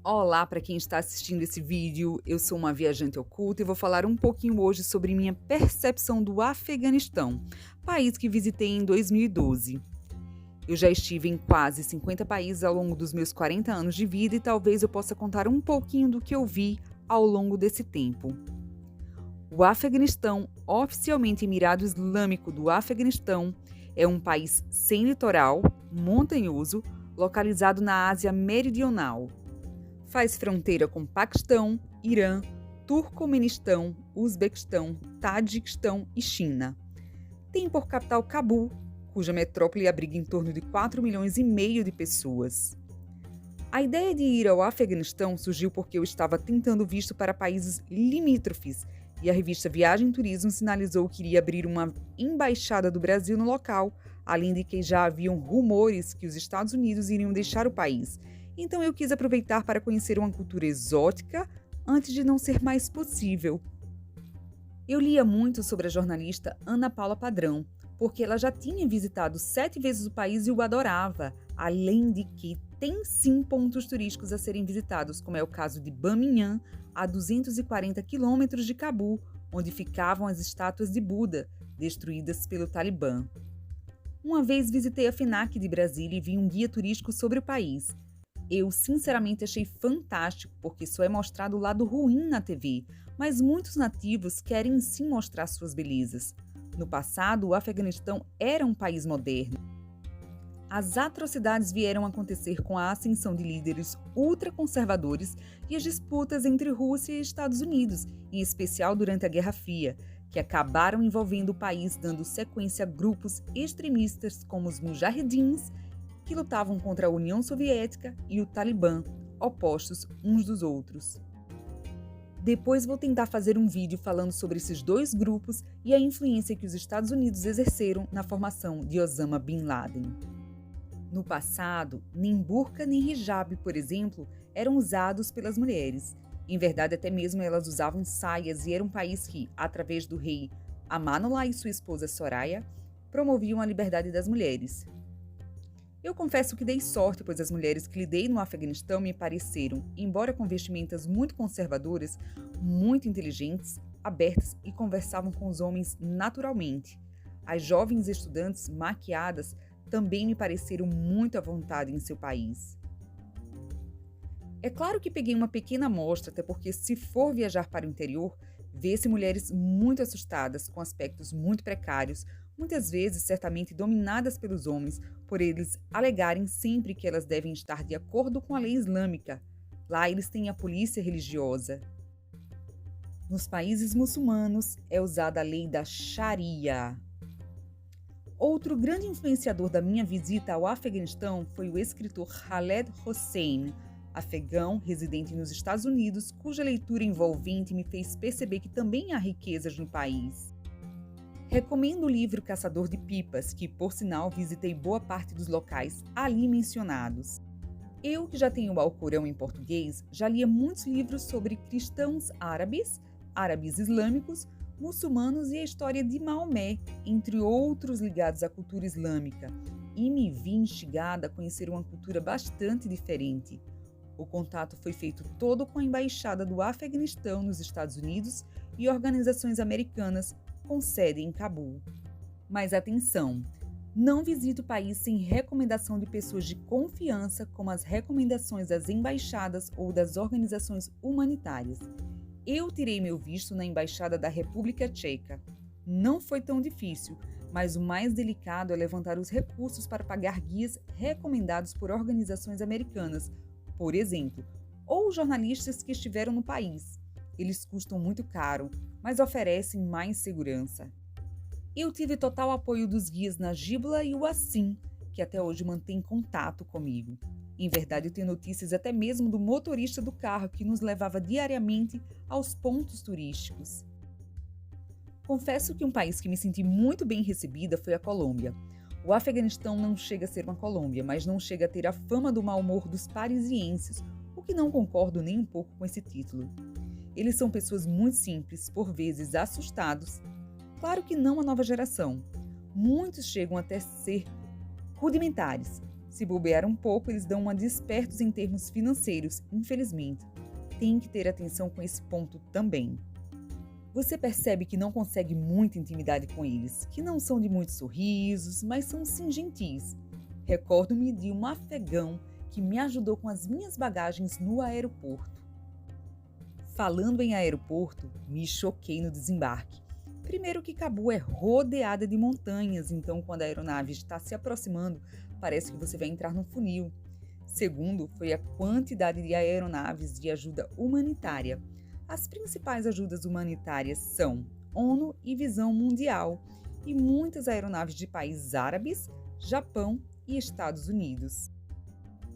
Olá para quem está assistindo esse vídeo, eu sou uma viajante oculta e vou falar um pouquinho hoje sobre minha percepção do Afeganistão, país que visitei em 2012. Eu já estive em quase 50 países ao longo dos meus 40 anos de vida e talvez eu possa contar um pouquinho do que eu vi ao longo desse tempo. O Afeganistão, oficialmente Emirado Islâmico do Afeganistão, é um país sem litoral, montanhoso, localizado na Ásia Meridional. Faz fronteira com Paquistão, Irã, Turcomenistão, Uzbequistão, Tajiquistão e China. Tem por capital Cabul, cuja metrópole abriga em torno de 4,5 milhões de pessoas. A ideia de ir ao Afeganistão surgiu porque eu estava tentando visto para países limítrofes e a revista Viagem e Turismo sinalizou que iria abrir uma embaixada do Brasil no local, além de que já haviam rumores que os Estados Unidos iriam deixar o país. Então eu quis aproveitar para conhecer uma cultura exótica antes de não ser mais possível. Eu lia muito sobre a jornalista Ana Paula Padrão, porque ela já tinha visitado 7 vezes o país e o adorava, além de que tem sim pontos turísticos a serem visitados, como é o caso de Bamiyan, a 240 quilômetros de Cabul, onde ficavam as estátuas de Buda, destruídas pelo Talibã. Uma vez visitei a FENAC de Brasília e vi um guia turístico sobre o país. Eu sinceramente achei fantástico porque só é mostrado o lado ruim na TV, mas muitos nativos querem sim mostrar suas belezas. No passado, o Afeganistão era um país moderno. As atrocidades vieram acontecer com a ascensão de líderes ultraconservadores e as disputas entre Rússia e Estados Unidos, em especial durante a Guerra Fria, que acabaram envolvendo o país dando sequência a grupos extremistas como os Mujahedins, que lutavam contra a União Soviética e o Talibã, opostos uns dos outros. Depois vou tentar fazer um vídeo falando sobre esses dois grupos e a influência que os Estados Unidos exerceram na formação de Osama Bin Laden. No passado, nem burca nem hijab, por exemplo, eram usados pelas mulheres. Em verdade, até mesmo elas usavam saias e era um país que, através do rei Amanullah e sua esposa Soraya, promoviam a liberdade das mulheres. Eu confesso que dei sorte, pois as mulheres que lidei no Afeganistão me pareceram, embora com vestimentas muito conservadoras, muito inteligentes, abertas e conversavam com os homens naturalmente. As jovens estudantes maquiadas também me pareceram muito à vontade em seu país. É claro que peguei uma pequena amostra, até porque se for viajar para o interior, vê-se mulheres muito assustadas, com aspectos muito precários, muitas vezes certamente dominadas pelos homens, por eles alegarem sempre que elas devem estar de acordo com a lei islâmica. Lá eles têm a polícia religiosa. Nos países muçulmanos é usada a lei da Sharia. Outro grande influenciador da minha visita ao Afeganistão foi o escritor Khaled Hossein, afegão residente nos Estados Unidos, cuja leitura envolvente me fez perceber que também há riquezas no país. Recomendo o livro Caçador de Pipas, que, por sinal, visitei boa parte dos locais ali mencionados. Eu, que já tenho o Alcorão em português, já lia muitos livros sobre cristãos árabes islâmicos, muçulmanos e a história de Maomé, entre outros ligados à cultura islâmica, e me vi instigada a conhecer uma cultura bastante diferente. O contato foi feito todo com a Embaixada do Afeganistão nos Estados Unidos e organizações americanas com sede em Cabul. Mas atenção! Não visite o país sem recomendação de pessoas de confiança, como as recomendações das embaixadas ou das organizações humanitárias. Eu tirei meu visto na Embaixada da República Tcheca. Não foi tão difícil, mas o mais delicado é levantar os recursos para pagar guias recomendados por organizações americanas, por exemplo, ou jornalistas que estiveram no país. Eles custam muito caro, mas oferecem mais segurança. Eu tive total apoio dos guias Najibullah e Wassim, que até hoje mantém contato comigo. Em verdade, eu tenho notícias até mesmo do motorista do carro que nos levava diariamente aos pontos turísticos. Confesso que um país que me senti muito bem recebida foi a Colômbia. O Afeganistão não chega a ser uma Colômbia, mas não chega a ter a fama do mau humor dos parisienses, o que não concordo nem um pouco com esse título. Eles são pessoas muito simples, por vezes assustados. Claro que não a nova geração. Muitos chegam até ser rudimentares. Se bobear um pouco, eles dão uma despertos em termos financeiros, infelizmente. Tem que ter atenção com esse ponto também. Você percebe que não consegue muita intimidade com eles, que não são de muitos sorrisos, mas são sim gentis. Recordo-me de um afegão que me ajudou com as minhas bagagens no aeroporto. Falando em aeroporto, me choquei no desembarque. Primeiro que Cabu é rodeada de montanhas, então quando a aeronave está se aproximando, parece que você vai entrar num funil. Segundo, foi a quantidade de aeronaves de ajuda humanitária. As principais ajudas humanitárias são ONU e Visão Mundial, e muitas aeronaves de países árabes, Japão e Estados Unidos.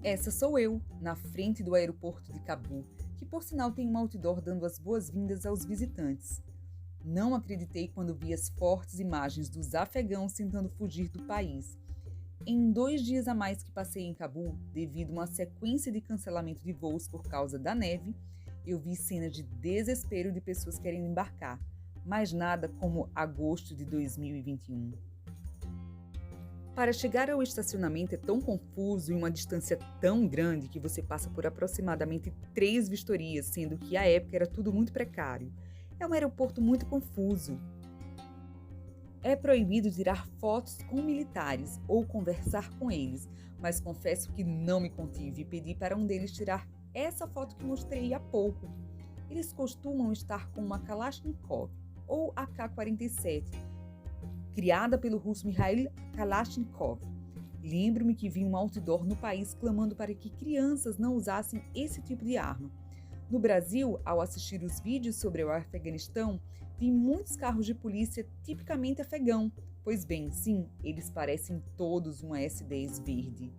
Essa sou eu, na frente do aeroporto de Cabu, que por sinal tem um outdoor dando as boas-vindas aos visitantes. Não acreditei quando vi as fortes imagens dos afegãos tentando fugir do país. Em 2 dias a mais que passei em Cabu, devido a uma sequência de cancelamento de voos por causa da neve, eu vi cenas de desespero de pessoas querendo embarcar, mas nada como agosto de 2021. Para chegar ao estacionamento é tão confuso e uma distância tão grande que você passa por aproximadamente 3 vistorias, sendo que à época era tudo muito precário. É um aeroporto muito confuso. É proibido tirar fotos com militares ou conversar com eles, mas confesso que não me contive e pedi para um deles tirar essa foto que mostrei há pouco. Eles costumam estar com uma Kalashnikov ou AK-47, criada pelo russo Mikhail Kalashnikov. Lembro-me que vi um outdoor no país clamando para que crianças não usassem esse tipo de arma. No Brasil, ao assistir os vídeos sobre o Afeganistão, vi muitos carros de polícia tipicamente afegão, pois bem, sim, eles parecem todos um S-10 verde.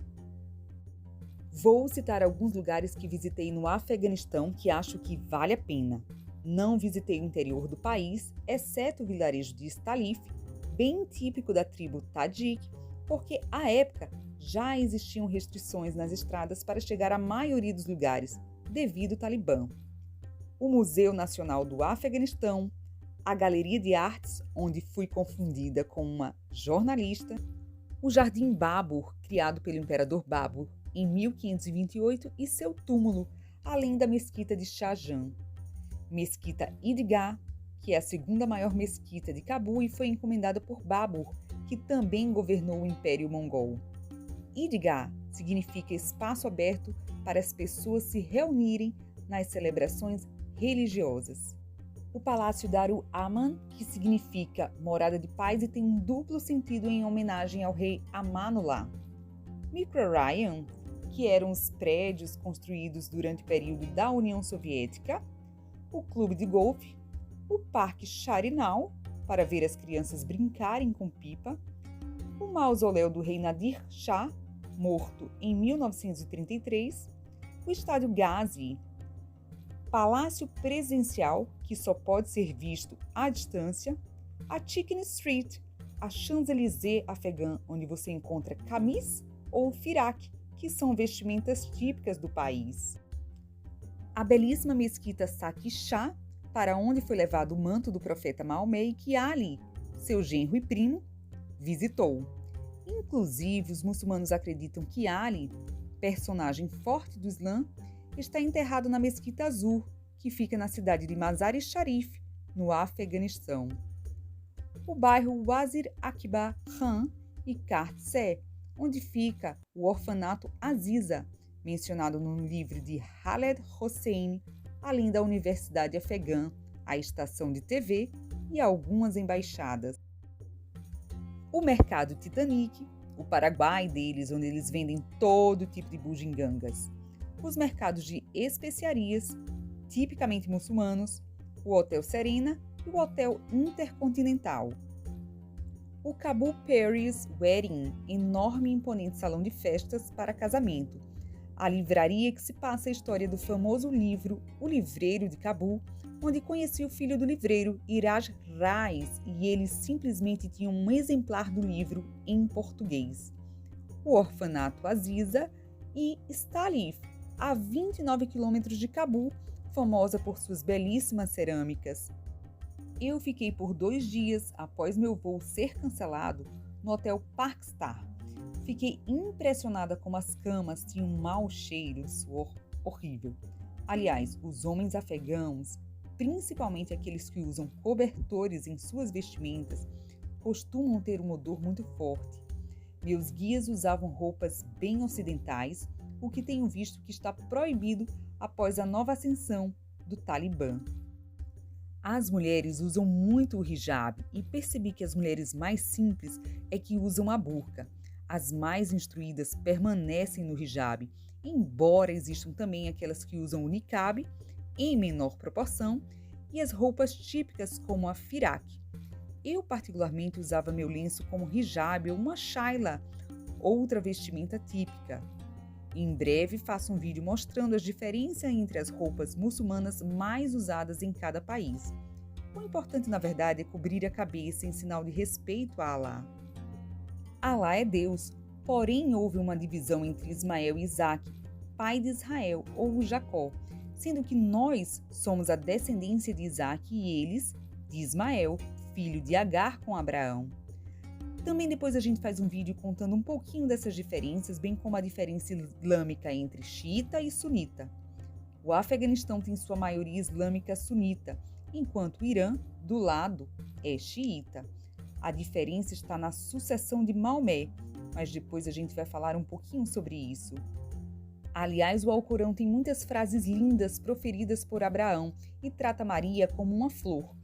Vou citar alguns lugares que visitei no Afeganistão que acho que vale a pena. Não visitei o interior do país, exceto o vilarejo de Stalif, bem típico da tribo Tajik, porque à época já existiam restrições nas estradas para chegar à maioria dos lugares, devido ao Talibã. O Museu Nacional do Afeganistão, a Galeria de Artes, onde fui confundida com uma jornalista, o Jardim Babur, criado pelo imperador Babur em 1528, e seu túmulo, além da Mesquita de Shah Jahan. Mesquita Idgah, que é a segunda maior mesquita de Cabu e foi encomendada por Babur, que também governou o Império Mongol. Idgah significa espaço aberto para as pessoas se reunirem nas celebrações religiosas. O Palácio Darul Aman, que significa morada de paz e tem um duplo sentido em homenagem ao rei Amanullah. Microrayon, que eram os prédios construídos durante o período da União Soviética. O clube de golfe, o Parque Charinal, para ver as crianças brincarem com pipa, o mausoléu do rei Nadir Shah, morto em 1933, o estádio Ghazi, palácio presidencial, que só pode ser visto à distância, a Chicken Street, a Champs-Élysées afegã, onde você encontra camis ou firak, que são vestimentas típicas do país. A belíssima mesquita Saqi Shah, para onde foi levado o manto do profeta Maomé e que Ali, seu genro e primo, visitou. Inclusive, os muçulmanos acreditam que Ali, personagem forte do Islã, está enterrado na Mesquita Azul, que fica na cidade de Mazar-e-Sharif, no Afeganistão. O bairro Wazir Akbar Khan e Kart-Se, onde fica o orfanato Aziza, mencionado no livro de Khaled Hosseini, além da Universidade Afegã, a estação de TV e algumas embaixadas. O mercado Titanic, o Paraguai deles, onde eles vendem todo tipo de bugigangas. Os mercados de especiarias, tipicamente muçulmanos, o Hotel Serena e o Hotel Intercontinental. O Cabu Paris Wedding, enorme e imponente salão de festas para casamento. A livraria que se passa a história do famoso livro O Livreiro de Cabu, onde conheci o filho do livreiro, Iraj Rais, e eles simplesmente tinham um exemplar do livro em português. O orfanato Aziza e Stalif, a 29 quilômetros de Cabu, famosa por suas belíssimas cerâmicas. Eu fiquei por 2 dias após meu voo ser cancelado no Hotel Parkstar. Fiquei impressionada como as camas tinham um mau cheiro de suor horrível. Aliás, os homens afegãos, principalmente aqueles que usam cobertores em suas vestimentas, costumam ter um odor muito forte. Meus guias usavam roupas bem ocidentais, o que tenho visto que está proibido após a nova ascensão do Talibã. As mulheres usam muito o hijab e percebi que as mulheres mais simples é que usam a burca. As mais instruídas permanecem no hijab, embora existam também aquelas que usam o niqab em menor proporção e as roupas típicas como a firak. Eu particularmente usava meu lenço como hijab ou uma shaila, outra vestimenta típica. Em breve faço um vídeo mostrando as diferenças entre as roupas muçulmanas mais usadas em cada país. O importante, na verdade, é cobrir a cabeça em sinal de respeito a Alá. Alá é Deus, porém houve uma divisão entre Ismael e Isaque, pai de Israel, ou Jacó, sendo que nós somos a descendência de Isaque e eles de Ismael, filho de Agar com Abraão. Também depois a gente faz um vídeo contando um pouquinho dessas diferenças, bem como a diferença islâmica entre xiita e sunita. O Afeganistão tem sua maioria islâmica sunita, enquanto o Irã, do lado, é xiita. A diferença está na sucessão de Maomé, mas depois a gente vai falar um pouquinho sobre isso. Aliás, o Alcorão tem muitas frases lindas proferidas por Abraão e trata Maria como uma flor.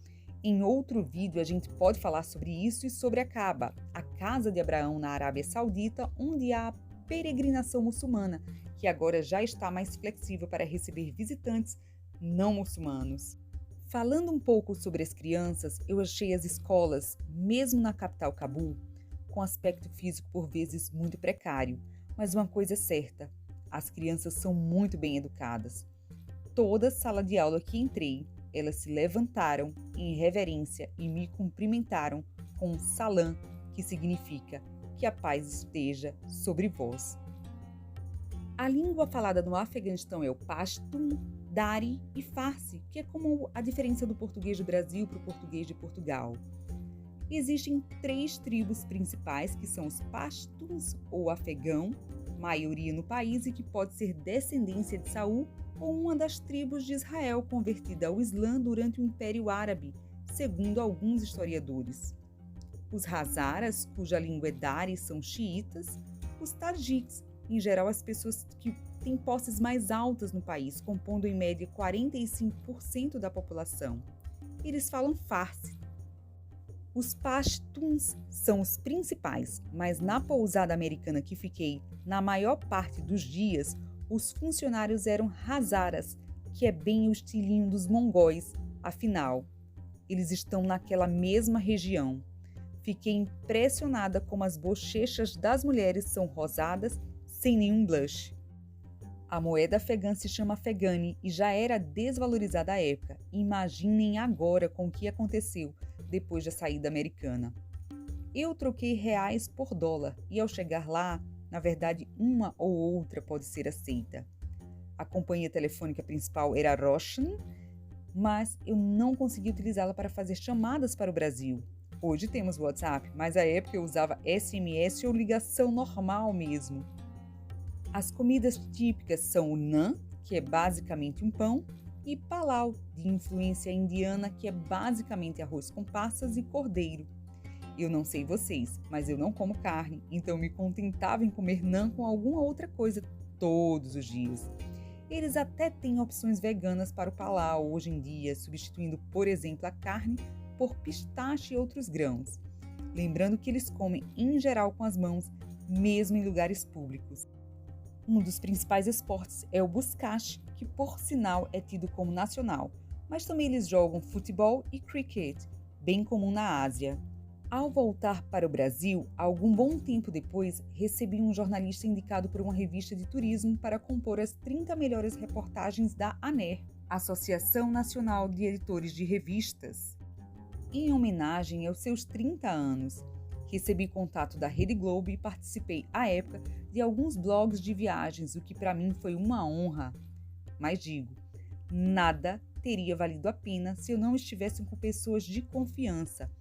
Em outro vídeo a gente pode falar sobre isso e sobre a Kaaba, a casa de Abraão na Arábia Saudita, onde há a peregrinação muçulmana, que agora já está mais flexível para receber visitantes não muçulmanos. Falando um pouco sobre as crianças, eu achei as escolas, mesmo na capital Cabul, com aspecto físico por vezes muito precário, mas uma coisa é certa, as crianças são muito bem educadas. Toda sala de aula que entrei, elas se levantaram em reverência e me cumprimentaram com um salam, que significa que a paz esteja sobre vós. A língua falada no Afeganistão é o Pashtun, Dari e Farsi, que é como a diferença do português do Brasil para o português de Portugal. Existem 3 tribos principais, que são os Pashtuns ou afegão, maioria no país e que pode ser descendência de Saul ou uma das tribos de Israel convertida ao Islã durante o Império Árabe, segundo alguns historiadores. Os Hazaras, cuja língua é Dari, são xiitas. Os Tajiks, em geral as pessoas que têm posses mais altas no país, compondo em média 45% da população. Eles falam Farsi. Os Pashtuns são os principais, mas na pousada americana que fiquei, na maior parte dos dias, os funcionários eram Hazaras, que é bem o estilinho dos mongóis, afinal, eles estão naquela mesma região. Fiquei impressionada como as bochechas das mulheres são rosadas, sem nenhum blush. A moeda afegã se chama Afegani e já era desvalorizada à época. Imaginem agora com o que aconteceu depois da saída americana. Eu troquei reais por dólar e ao chegar lá, na verdade, uma ou outra pode ser aceita. A companhia telefônica principal era a Roshan, mas eu não consegui utilizá-la para fazer chamadas para o Brasil. Hoje temos WhatsApp, mas à época eu usava SMS ou ligação normal mesmo. As comidas típicas são o naan, que é basicamente um pão, e palau, de influência indiana, que é basicamente arroz com passas e cordeiro. Eu não sei vocês, mas eu não como carne, então me contentava em comer naan com alguma outra coisa todos os dias. Eles até têm opções veganas para o palau hoje em dia, substituindo, por exemplo, a carne por pistache e outros grãos. Lembrando que eles comem em geral com as mãos, mesmo em lugares públicos. Um dos principais esportes é o buscache, que por sinal é tido como nacional, mas também eles jogam futebol e cricket, bem comum na Ásia. Ao voltar para o Brasil, algum bom tempo depois, recebi um jornalista indicado por uma revista de turismo para compor as 30 melhores reportagens da ANER, Associação Nacional de Editores de Revistas. Em homenagem aos seus 30 anos, recebi contato da Rede Globo e participei, à época, de alguns blogs de viagens, o que para mim foi uma honra. Mas digo, nada teria valido a pena se eu não estivesse com pessoas de confiança.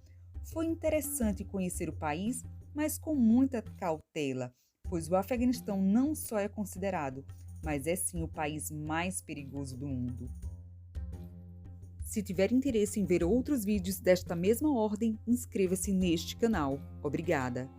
Foi interessante conhecer o país, mas com muita cautela, pois o Afeganistão não só é considerado, mas é sim o país mais perigoso do mundo. Se tiver interesse em ver outros vídeos desta mesma ordem, inscreva-se neste canal. Obrigada!